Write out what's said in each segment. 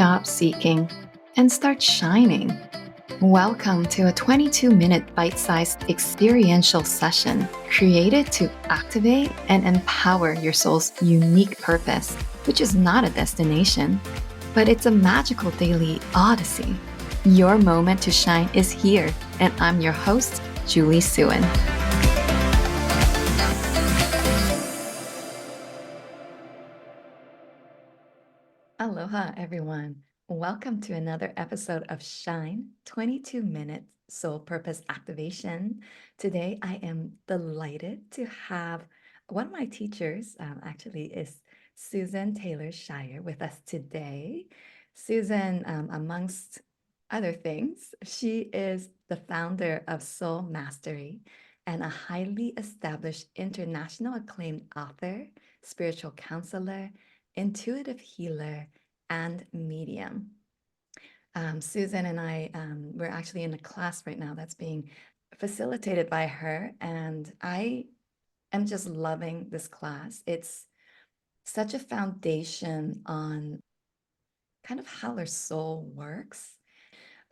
Stop seeking and start shining. Welcome to a 22-minute bite-sized experiential session created to activate and empower your soul's unique purpose, which is not a destination, but it's a magical daily odyssey. Your moment to shine is here, and I'm your host, Julie Suen. Aloha, everyone. Welcome to another episode of Shine 22-minute soul purpose activation. Today, I am delighted to have one of my teachers, actually, is Susann Taylor Shier with us today. Susann, amongst other things, she is the founder of Soul Mastery and a highly established international acclaimed author, spiritual counselor, intuitive healer, and medium. Susann and I, we're actually in a class right now that's being facilitated by her, and I am just loving this class. It's such a foundation on kind of how our soul works.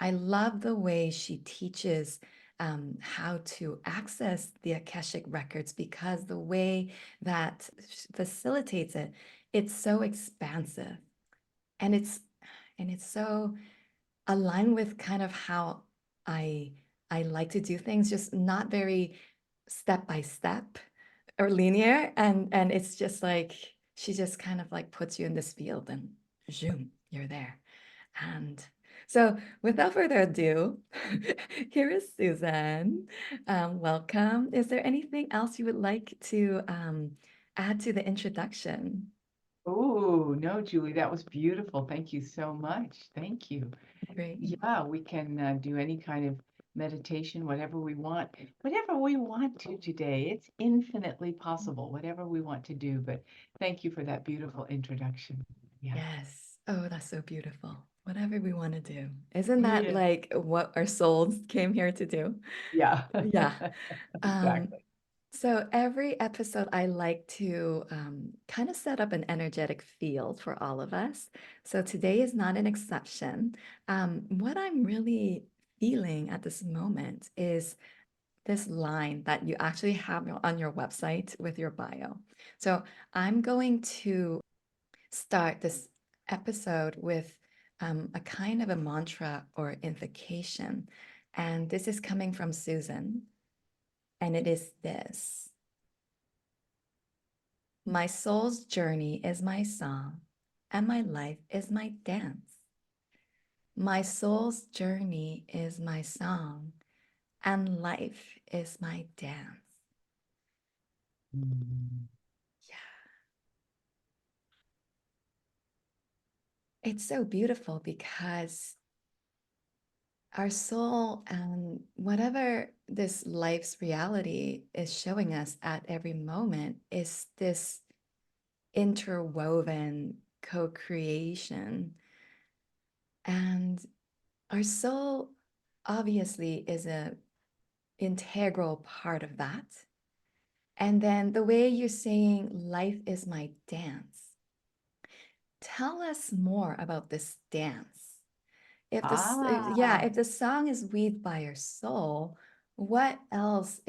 I love the way she teaches how to access the Akashic records, because the way that facilitates it, it's so expansive, and it's so aligned with kind of how I like to do things, just not very step by step or linear, and it's just like she just kind of like puts you in this field and zoom, you're there. And so without further ado, here is Susann. Welcome. Is there anything else you would like to add to the introduction? Oh, no, Julie, that was beautiful. Thank you so much. Thank you. Great. Yeah, we can do any kind of meditation, whatever we want to today. It's infinitely possible, whatever we want to do. But thank you for that beautiful introduction. Yeah. Yes. Oh, that's so beautiful. Whatever we want to do. Isn't that Yeah. like what our souls came here to do? Yeah. Yeah. Um, Exactly. so every episode, I like to kind of set up an energetic field for all of us. So today is not an exception. What I'm really feeling at this moment is this line that you actually have on your website with your bio. So I'm going to start this episode with a kind of a mantra or invocation. And this is coming from Susann. And it is this: My soul's journey is my song, and my life is my dance. My soul's journey is my song, and life is my dance. Mm. Yeah. It's so beautiful because our soul and whatever this life's reality is showing us at every moment is this interwoven co-creation. And our soul obviously is a integral part of that. And then the way you're saying life is my dance, tell us more about this dance. Ah, If the song is weaved by your soul, what else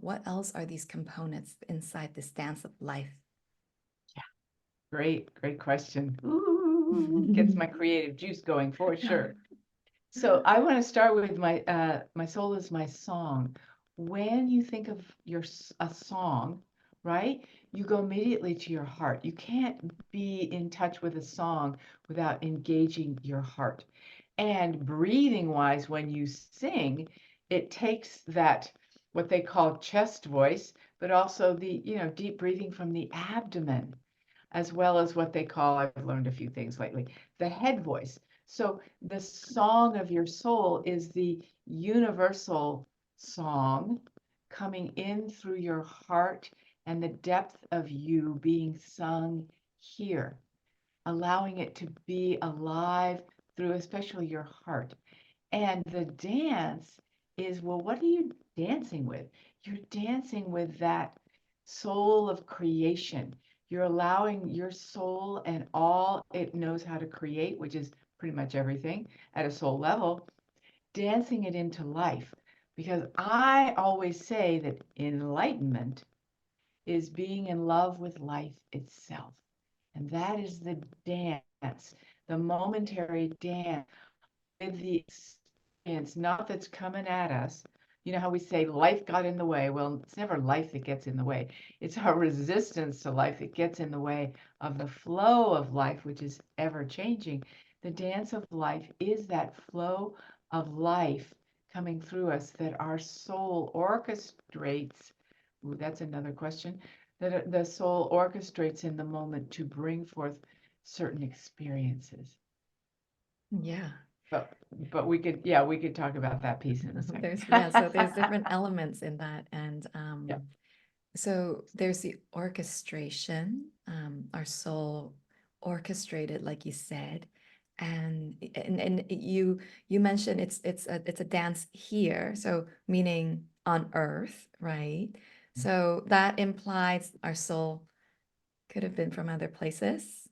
what else are these components inside this dance of life? great question. Ooh, gets my creative juice going for sure. So I want to start with my soul is my song. When you think of a song, right? You go immediately to your heart. You can't be in touch with a song without engaging your heart. And breathing wise, when you sing, it takes that what they call chest voice, but also the, deep breathing from the abdomen, as well as what they call, I've learned a few things lately, the head voice. So the song of your soul is the universal song coming in through your heart and the depth of you being sung here, allowing it to be alive through especially your heart. And the dance is, well, what are you dancing with? You're dancing with that soul of creation. You're allowing your soul and all it knows how to create, which is pretty much everything at a soul level, dancing it into life. Because I always say that enlightenment is being in love with life itself. And that is the dance, the momentary dance with the experience, not that's coming at us. You know how we say life got in the way? Well, it's never life that gets in the way. It's our resistance to life that gets in the way of the flow of life, which is ever changing. The dance of life is that flow of life coming through us that our soul orchestrates. Ooh, that's another question. That the soul orchestrates in the moment to bring forth certain experiences. Yeah. But but we could, yeah, we could talk about that piece in a second. So there's different elements in that. And Yeah. so there's the orchestration, our soul orchestrated, like you said. And you mentioned it's a dance here, so meaning on earth, right? So that implies our soul could have been from other places.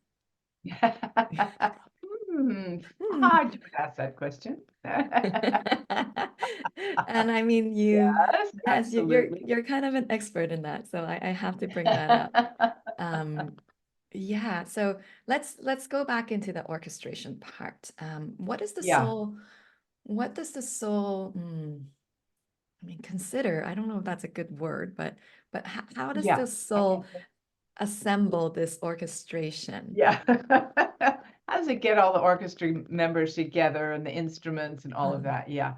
Hard to ask that question. And I mean, Yes, absolutely. you're kind of an expert in that, so I have to bring that up. Um, yeah, so let's go back into the orchestration part. What is the Yeah, soul? What does the soul? I mean, consider. I don't know if that's a good word, but how does yeah. the I soul can say, assemble this orchestration? yeah. How does it get all the orchestra members together and the instruments and all of Um, that? Yeah,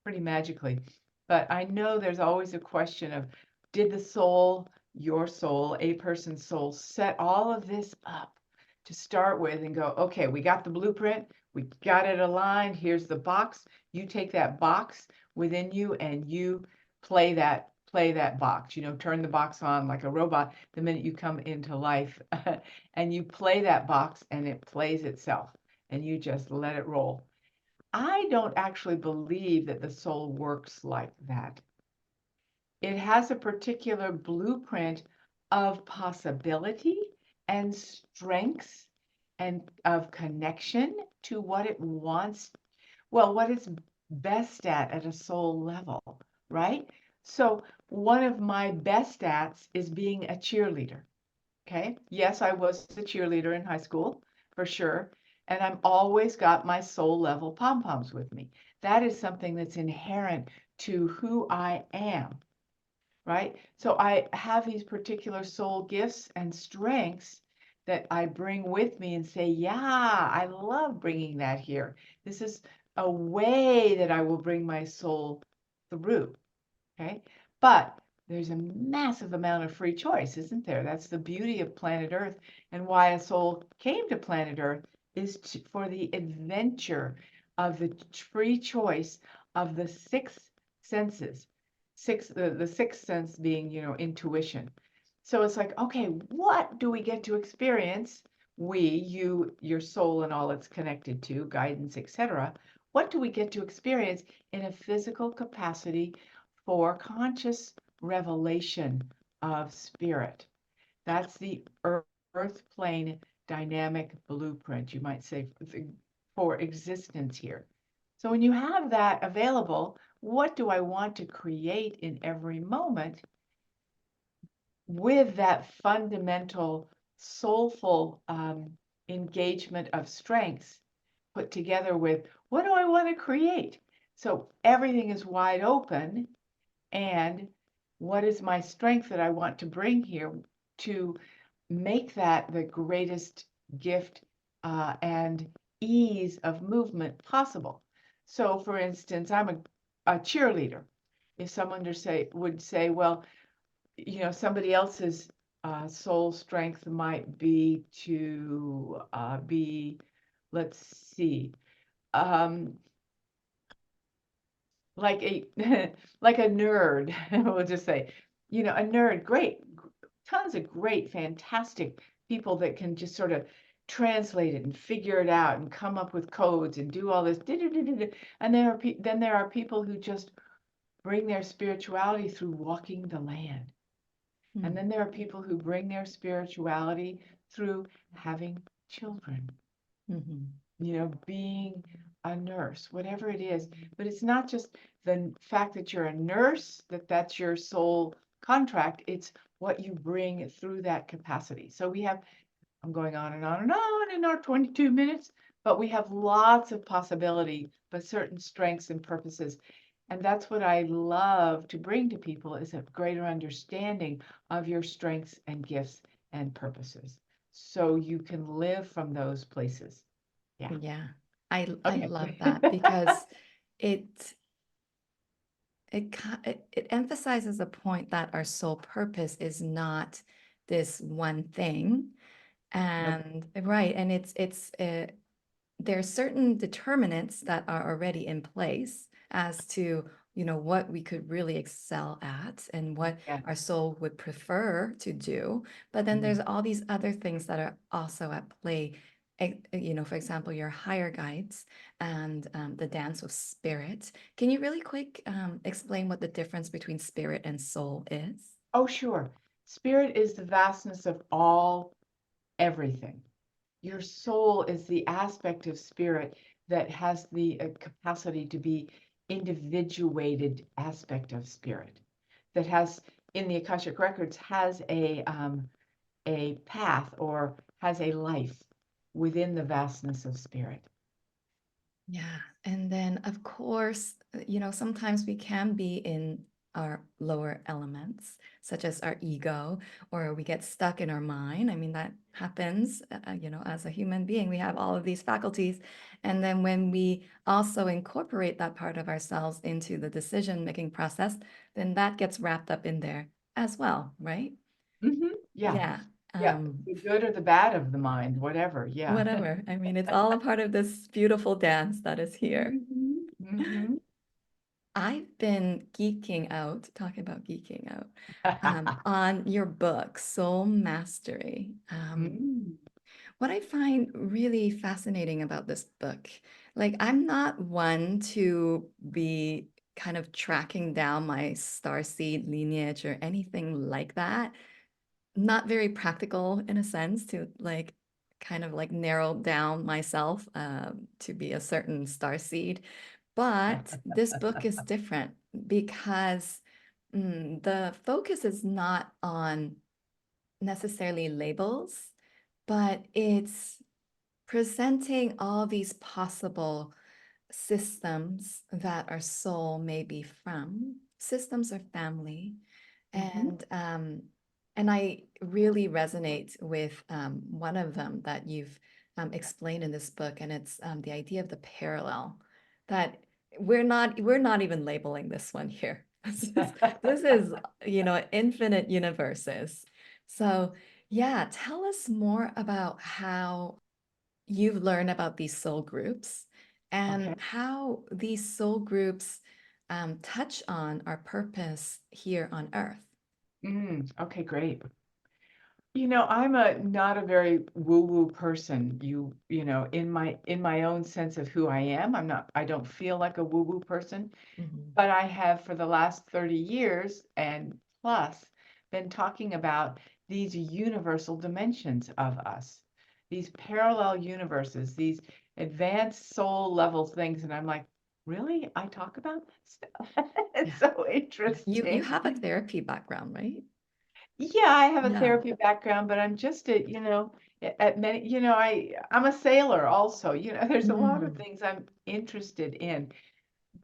pretty magically. But I know there's always a question of, did the soul, your soul, a person's soul, set all of this up to start with and go, okay, we got the blueprint, we got it aligned, here's the box. You take that box within you and you play that box, turn the box on like a robot the minute you come into life and you play that box and it plays itself and you just let it roll. I don't actually believe that the soul works like that. It has a particular blueprint of possibility and strengths and of connection to what it wants, well, what it's best at a soul level, right? So, one of my best stats is being a cheerleader. Okay. Yes, I was a cheerleader in high school for sure. And I'm always got my soul level pom poms with me. That is something that's inherent to who I am, right? So I have these particular soul gifts and strengths that I bring with me and say, yeah, I love bringing that here. This is a way that I will bring my soul through. Okay. But there's a massive amount of free choice, isn't there? That's the beauty of planet Earth and why a soul came to planet Earth is for the adventure of the free choice of the six senses. The sixth sense being, intuition. So it's like, okay, what do we get to experience? We, you, your soul and all it's connected to, guidance, etc. What do we get to experience in a physical capacity for conscious revelation of spirit? That's the earth plane dynamic blueprint, you might say, for existence here. So when you have that available, what do I want to create in every moment with that fundamental soulful engagement of strengths put together with what do I want to create? So everything is wide open. And what is my strength that I want to bring here to make that the greatest gift and ease of movement possible? So, for instance, I'm a cheerleader. If someone would say, well, somebody else's soul strength might be to be, let's see, um, like a like a nerd. We'll just say, a nerd. Great, tons of great, fantastic people that can just sort of translate it and figure it out and come up with codes and do all this. And then there are people who just bring their spirituality through walking the land. And Mm. then there are people who bring their spirituality through having children, Mhm. being a nurse, whatever it is. But it's not just the fact that you're a nurse, that's your sole contract. It's what you bring through that capacity. So I'm going on and on and on in our 22 minutes, but we have lots of possibility, but certain strengths and purposes. And that's what I love to bring to people is a greater understanding of your strengths and gifts and purposes. So you can live from those places. Yeah. Yeah. I Okay. love that because it it emphasizes a point that our sole purpose is not this one thing. Nope. And right, and it's there are certain determinants that are already in place as to, what we could really excel at and what Yeah. our soul would prefer to do. But then there's Mm. all these other things that are also at play. For example, your higher guides and the dance of spirit. Can you really quick explain what the difference between spirit and soul is? Oh, sure. Spirit is the vastness of all everything. Your soul is the aspect of spirit that has the capacity to be individuated aspect of spirit that has in the Akashic records has a path or has a life within the vastness of spirit. Yeah. And then, of course, sometimes we can be in our lower elements, such as our ego, or we get stuck in our mind. I mean, that happens, as a human being. We have all of these faculties. And then when we also incorporate that part of ourselves into the decision-making process, then that gets wrapped up in there as well, right? Yeah, Yeah. yeah, Um, the good or the bad of the mind, whatever. Yeah. Whatever. I mean, it's all a part of this beautiful dance that is here. Hmm. I've been geeking out, talking about geeking out, on your book, Soul Mastery. Mm. What I find really fascinating about this book, like I'm not one to be kind of tracking down my starseed lineage or anything like that. Not very practical in a sense to like kind of like narrow down myself to be a certain starseed. But this book is different because the focus is not on necessarily labels, but it's presenting all these possible systems that our soul may be from. Systems are family, Mhm. and I really resonate with one of them that you've explained in this book, and it's the idea of the parallel that we're not even labeling this one here. This is infinite universes. So yeah, tell us more about how you've learned about these soul groups Okay. and how these soul groups touch on our purpose here on Earth. Okay, great. I'm not a very woo-woo person. In my own sense of who I am, I don't feel like a woo-woo person, Mhm. but I have for the last 30 years and plus been talking about these universal dimensions of us, these parallel universes, these advanced soul level things. And I'm like, really? I talk about this stuff? Yeah. It's so Yeah. You interesting. have a therapy background, right? Yeah, I have a Yeah. therapy background, but I'm just at many, I'm a sailor also. There's a lot of Mm. things I'm interested in,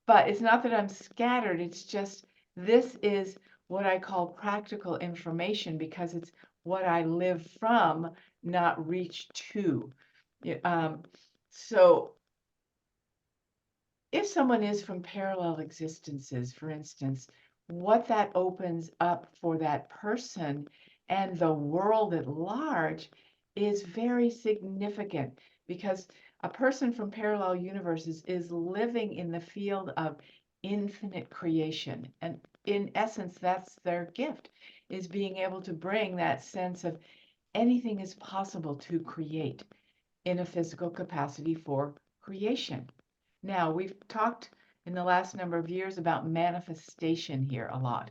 but it's not that I'm scattered. It's just this is what I call practical information because it's what I live from, not reach to. Yeah, so if someone is from parallel existences, for instance, what that opens up for that person and the world at large is very significant because a person from parallel universes is living in the field of infinite creation. And in essence, that's their gift, is being able to bring that sense of anything is possible to create in a physical capacity for creation. Now, we've talked in the last number of years about manifestation here a lot.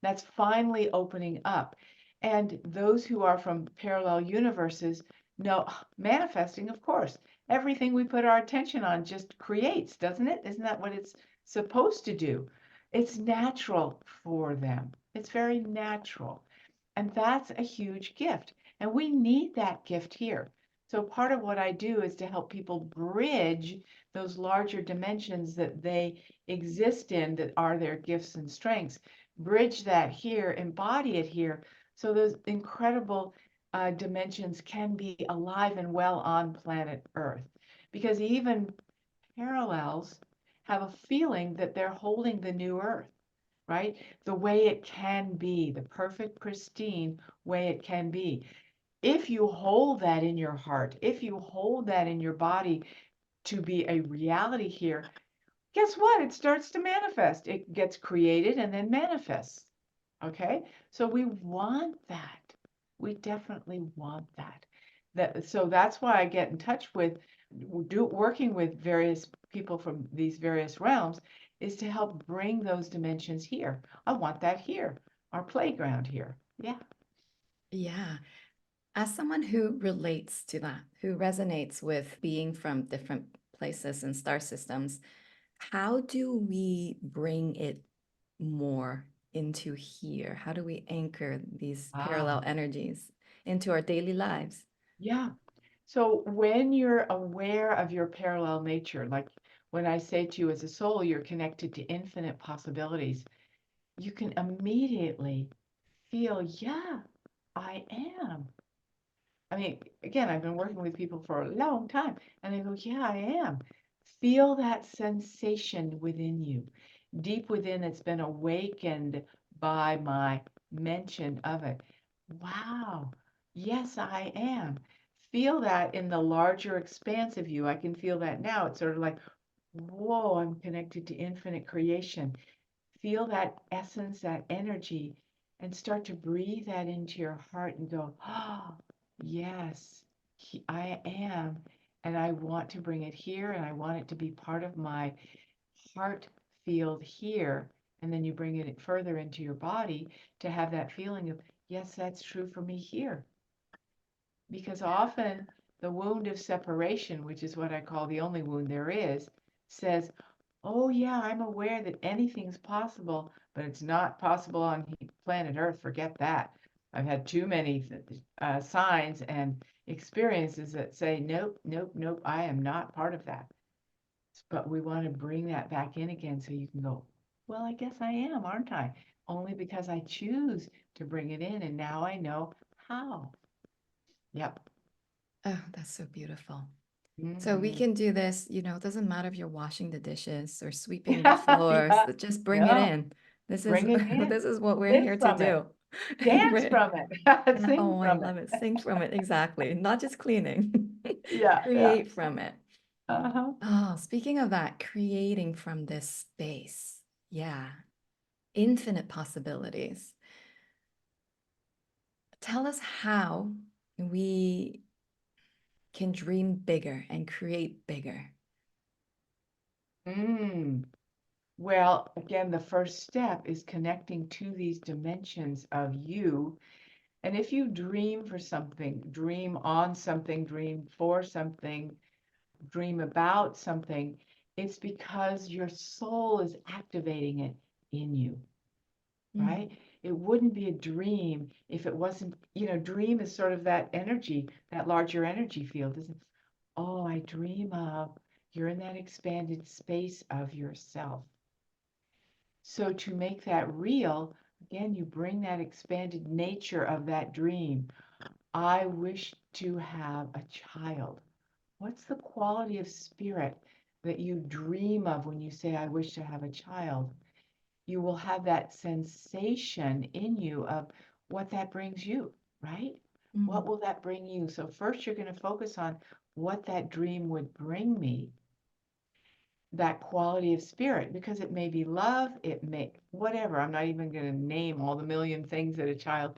That's finally opening up. And those who are from parallel universes know manifesting, of course. Everything we put our attention on just creates, doesn't it? Isn't that what it's supposed to do? It's natural for them. It's very natural. And that's a huge gift. And we need that gift here. So part of what I do is to help people bridge those larger dimensions that they exist in that are their gifts and strengths, bridge that here, embody it here, so those incredible dimensions can be alive and well on planet Earth. Because even parallels have a feeling that they're holding the new Earth, right? The way it can be, the perfect, pristine way it can be. If you hold that in your heart, if you hold that in your body to be a reality here, guess what? It starts to manifest. It gets created and then manifests. Okay, so we want that. We definitely want that. So that's why I get in touch with working with various people from these various realms is to help bring those dimensions here. I want that here, our playground here. Yeah. Yeah. As someone who relates to that, who resonates with being from different places and star systems, how do we bring it more into here? How do we anchor these parallel Ah, energies into our daily lives? yeah. So when you're aware of your parallel nature, like when I say to you as a soul, you're connected to infinite possibilities, you can immediately feel, yeah, I am. I mean, again, I've been working with people for a long time, and they go, yeah, I am. Feel that sensation within you, deep within, it's been awakened by my mention of it. Wow, yes, I am. Feel that in the larger expanse of you. I can feel that now. It's sort of like, whoa, I'm connected to infinite creation. Feel that essence, that energy, and start to breathe that into your heart and go, oh, yes, I am. And I want to bring it here and I want it to be part of my heart field here. And then you bring it further into your body to have that feeling of, yes, that's true for me here. Because often the wound of separation, which is what I call the only wound there is, says, oh, yeah, I'm aware that anything's possible, but it's not possible on planet Earth. Forget that. I've had too many signs and experiences that say, nope, nope, nope, I am not part of that. But we want to bring that back in again so you can go, well, I guess I am, aren't I? Only because I choose to bring it in, and now I know how. Yep. Oh, that's so beautiful. So we Hmm. can do this, it doesn't matter if you're washing the dishes or sweeping the Yeah, floors, yeah, just bring it yeah. in. This is Bring it in. this is what we're Live here to from it. do. Dance Right. from it. Sing Oh, I from love it. it. Sing from it. Exactly. Not just cleaning. Yeah, yeah. Create from it. Uh-huh. Oh, speaking of that, creating from this space. Yeah. Infinite possibilities. Tell us how we can dream bigger and create bigger. Mm. Well, again, the first step is connecting to these dimensions of you. And if you dream for something, dream on something, dream for something, dream about something, it's because your soul is activating it in you, Mm, right? It wouldn't be a dream if it wasn't, dream is sort of that energy, that larger energy field, isn't it? Oh, I dream of, you're in that expanded space of yourself. So to make that real, again, you bring that expanded nature of that dream. I wish to have a child. What's the quality of spirit that you dream of when you say, I wish to have a child? You will have that sensation in you of what that brings you, right? What mm, will that bring you? So first you're going to focus on what that dream would bring me, that quality of spirit, because it may be love, it may, whatever. I'm not even going to name all the million things that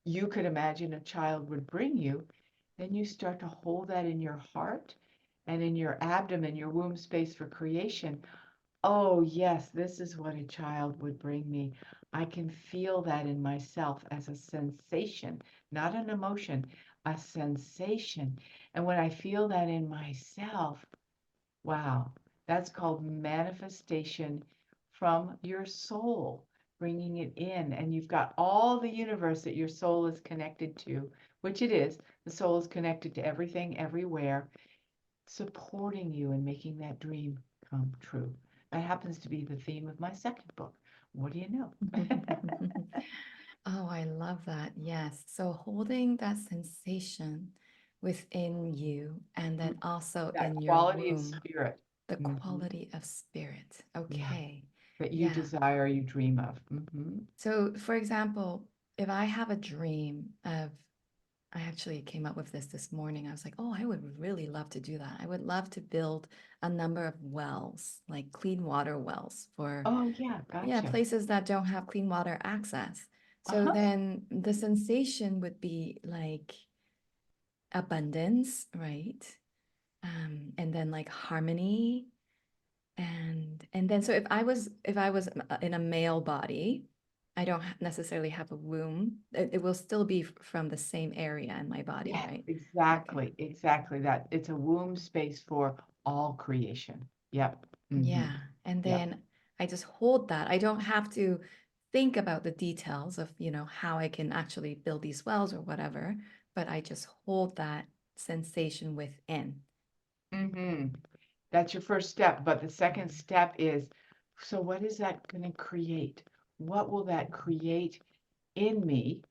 you could imagine a child would bring you. Then you start to hold that in your heart and in your abdomen, your womb space for creation. Oh, yes, this is what a child would bring me. I can feel that in myself as a sensation, not an emotion, a sensation. And when I feel that in myself, wow, that's called manifestation from your soul, bringing it in. And you've got all the universe that your soul is connected to, which it is. The soul is connected to everything, everywhere, supporting you and making that dream come true. That happens to be the theme of my second book. What do you know? Oh, I love that. Yes. So holding that sensation within you and then also That in your quality of womb, spirit. the Mhm. quality of spirit. Yeah, Okay. that you Yeah. desire, you dream of. So, for example, if I have a dream of, I actually came up with this morning. I was like, oh, I would really love to do that. I would love to build a number of wells, like clean water wells for, Oh, yeah, yeah, gotcha. places that don't have clean water access. So Uh-huh. then the sensation would be like abundance, right? And then like harmony and then so if I was in a male body, I don't necessarily have a womb. It will still be from the same area in my body, Yes, right? Okay. exactly, exactly that. It's a womb space for all creation. Yep. Yeah. And Yep. then I just hold that. I don't have to think about the details of, how I can actually build these wells or whatever, but I just hold that sensation within. hmm That's your first step. But the second step is, so what is that going to create? What will that create in me,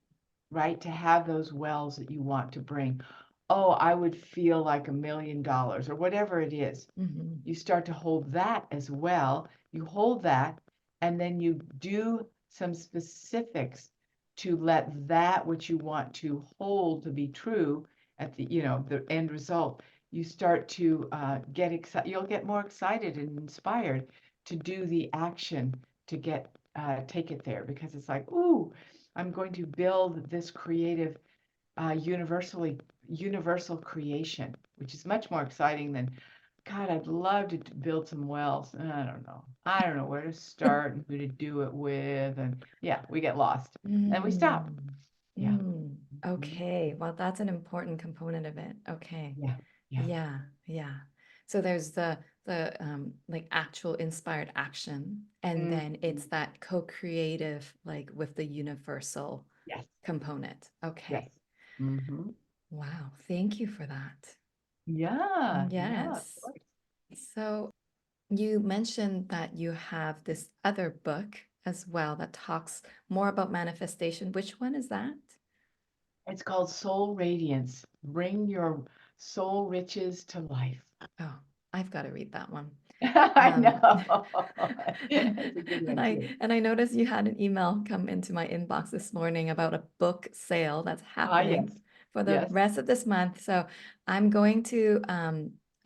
right? To have those wells that you want to bring. Oh, I would feel like $1 million or whatever it is. Mhm. You start to hold that as well. You hold that, and then you do some specifics to let that which you want to hold to be true at the end result. You start to get excited. You'll get more excited and inspired to do the action to take it there because it's like, ooh, I'm going to build this creative universal creation, which is much more exciting than, God, I'd love to build some wells. I don't know. I don't know where to start and who to do it with. And yeah, we get lost and we stop. Mm. Yeah. Mm. Mhm. Okay. Well, that's an important component of it. Okay. Yeah. Yeah. Yeah. Yeah. So there's the like actual inspired action, and Mhm. then it's that co-creative like with the universal Yes. component. Yes. Okay. hmm Wow. Thank you for that. Yeah. Yeah. Of Yes. course. So you mentioned that you have this other book as well that talks more about manifestation. Which one is that? It's called Soul Radiance. Bring your soul riches to life. Oh, I've got to read that one. I Um, know. It's a good and one I too. and I noticed you had an email come into my inbox this morning about a book sale that's Ah, yes. happening for the Yes. rest of this month. So I'm going to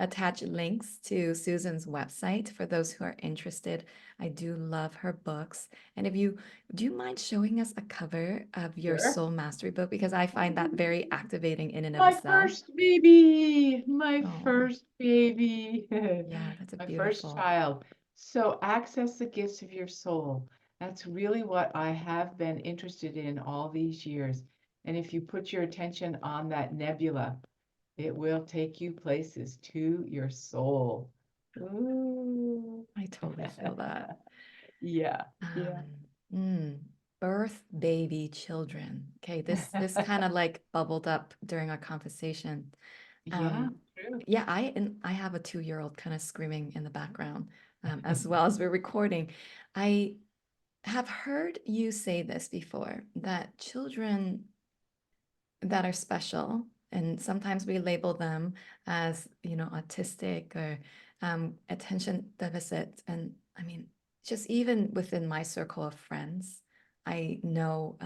attach links to Susann's website for those who are interested. I do love her books. And if you do you mind showing us a cover of your Sure. Soul Mastery book? Because I find that very activating in and of My itself. first baby, my Oh, first baby, yeah, that's a my first beautiful. child. So access the gifts of your soul. That's really what I have been interested in all these years. And if you put your attention on that nebula, it will take you places to your soul. Ooh. I totally feel that. Yeah, yeah. Um, mm, birth baby children. Okay, this kind of like bubbled up during our conversation. Yeah, Um, true. yeah, I have a 2-year-old kind of screaming in the background, as well as we're recording. I have heard you say this before, that children that are special, and sometimes we label them as, autistic or attention deficit. And I mean, just even within my circle of friends, I know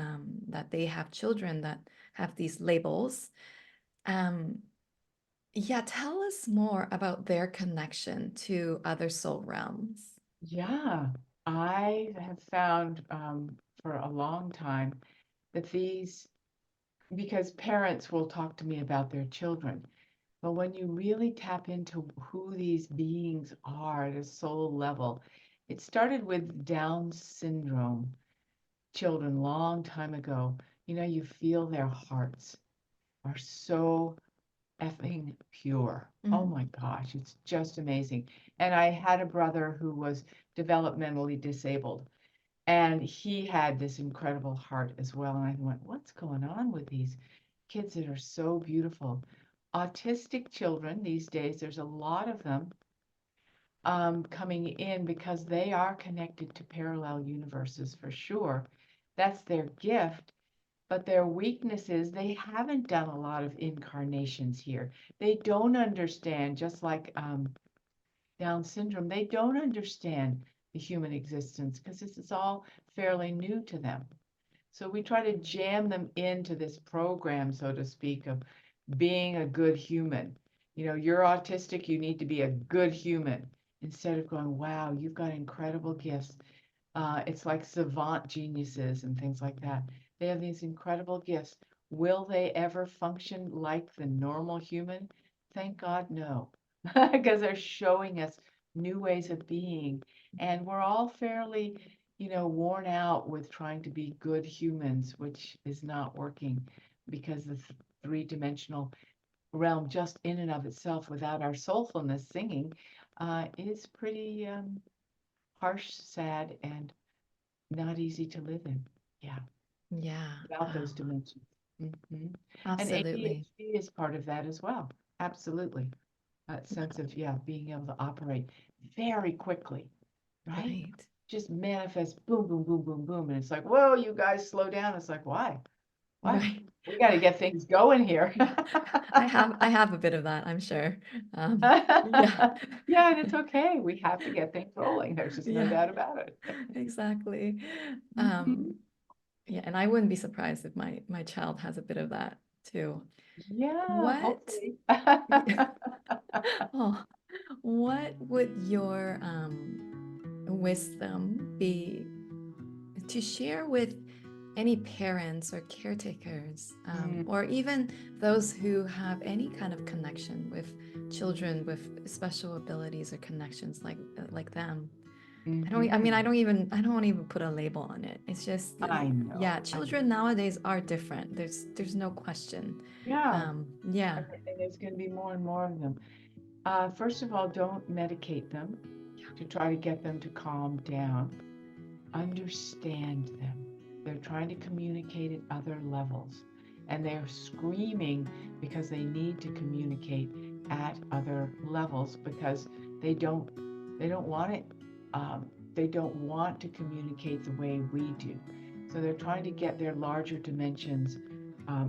that they have children that have these labels. Um, yeah, tell us more about their connection to other soul realms. Yeah, I have found for a long time that because parents will talk to me about their children, but when you really tap into who these beings are at a soul level, it started with Down syndrome. children long time ago, you feel their hearts are so effing pure. Oh Mm. my gosh, it's just amazing. And I had a brother who was developmentally disabled, and he had this incredible heart as well. And I went, what's going on with these kids that are so beautiful? Autistic children these days, there's a lot of them coming in because they are connected to parallel universes for sure. That's their gift. But their weakness is they haven't done a lot of incarnations here. They don't understand, just like Down syndrome, they don't understand the human existence because this is all fairly new to them. So we try to jam them into this program, so to speak, of being a good human. You're autistic, you need to be a good human instead of going, wow, you've got incredible gifts. It's like savant geniuses and things like that. They have these incredible gifts. Will they ever function like the normal human? Thank God, no, because they're showing us new ways of being. And we're all fairly, worn out with trying to be good humans, which is not working because the three-dimensional realm, just in and of itself, without our soulfulness singing, is pretty harsh, sad, and not easy to live in. Yeah, Yeah. without those dimensions. Mhm. And Absolutely. ADHD is part of that as well. Absolutely. That sense of, yeah, being able to operate very quickly, right? Right. Just manifest boom, boom, boom, boom, boom. And it's like, whoa, you guys slow down. It's like, why? Why? Right. We got to get things going here. I have a bit of that, I'm sure. Yeah. Yeah, and it's okay. We have to get things rolling. There's just no Yeah, doubt about it. exactly. Mhm. Yeah, and I wouldn't be surprised if my child has a bit of that too. Yeah, What hopefully. oh, what would your wisdom be to share with any parents or caretakers, Mm, or even those who have any kind of connection with children with special abilities or connections like them? I mhm. don't want to even put a label on it. It's just, I yeah, know. I know. children nowadays are different. There's no question. Yeah, Yeah. and there's going to be more and more of them. First of all, don't medicate them to try to get them to calm down. Understand them. They're trying to communicate at other levels, and they're screaming because they need to communicate at other levels because they don't they don't want it. They don't want to communicate the way we do. So they're trying to get their larger dimensions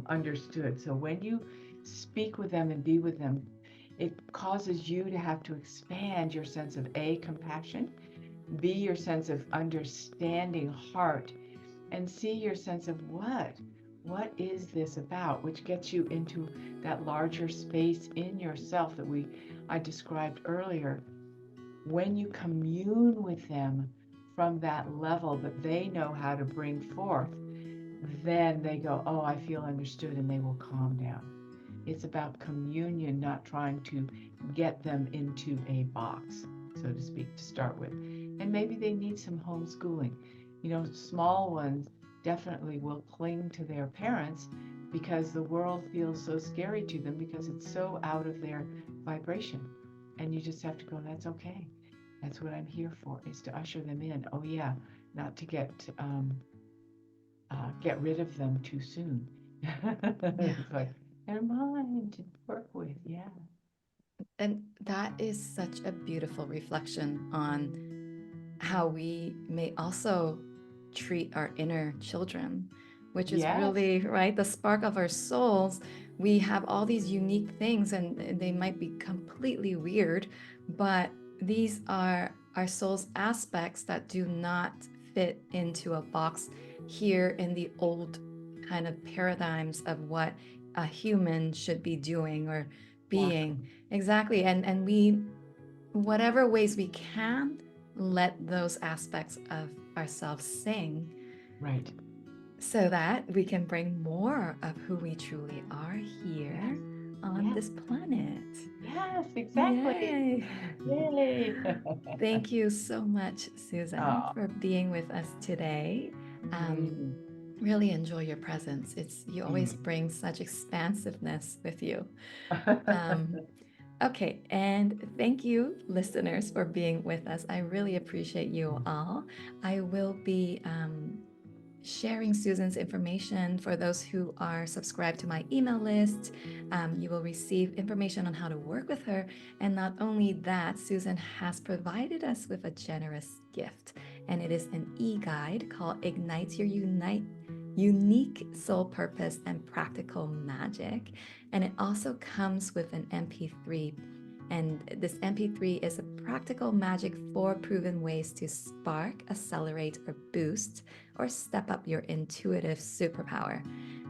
understood. So when you speak with them and be with them, it causes you to have to expand your sense of compassion, be your sense of understanding heart, and see your sense of what is this about, which gets you into that larger space in yourself that I described earlier. When you commune with them from that level that they know how to bring forth, then they go, oh, I feel understood, and they will calm down. It's about communion, not trying to get them into a box, so to speak, to start with. And maybe they need some homeschooling. Small ones definitely will cling to their parents because the world feels so scary to them because it's so out of their vibration. And you just have to go, that's okay. That's what I'm here for, is to usher them in. Oh, yeah, not to get rid of them too soon. Yeah. It's like, they're mine to work with. Yeah. And that is such a beautiful reflection on how we may also treat our inner children, which is Yes. really, right, the spark of our souls. We have all these unique things, and they might be completely weird, but these are our soul's aspects that do not fit into a box here in the old kind of paradigms of what a human should be doing or Exactly. being. Exactly. And we, whatever ways we can, let those aspects of ourselves sing Right. so that we can bring more of who we truly are Yes. here on Yes. this planet. Yes. Exactly. Yay. Yay. Thank you so much, Susann, Oh, for being with us today. Um, Mm. really enjoy your presence. You always Mm. bring such expansiveness with you. Um, okay, and thank you, listeners, for being with us. I really appreciate you all. I will be sharing Susann's information for those who are subscribed to my email list. You will receive information on how to work with her. And not only that, Susann has provided us with a generous gift, and it is an e guide called Ignite Your Unique Soul Purpose and Practical Magic. And it also comes with an MP3. And this MP3 is a practical magic 4 proven ways to spark, accelerate, or boost or step up your intuitive superpower.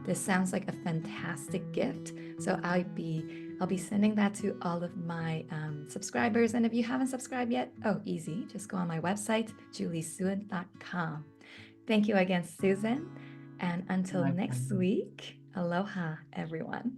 This sounds like a fantastic gift. So I'll be sending that to all of my subscribers. And if you haven't subscribed yet, oh, easy. Just go on my website, juliesuen.com. Thank you again, Susann. And until My next pleasure. week, aloha, everyone.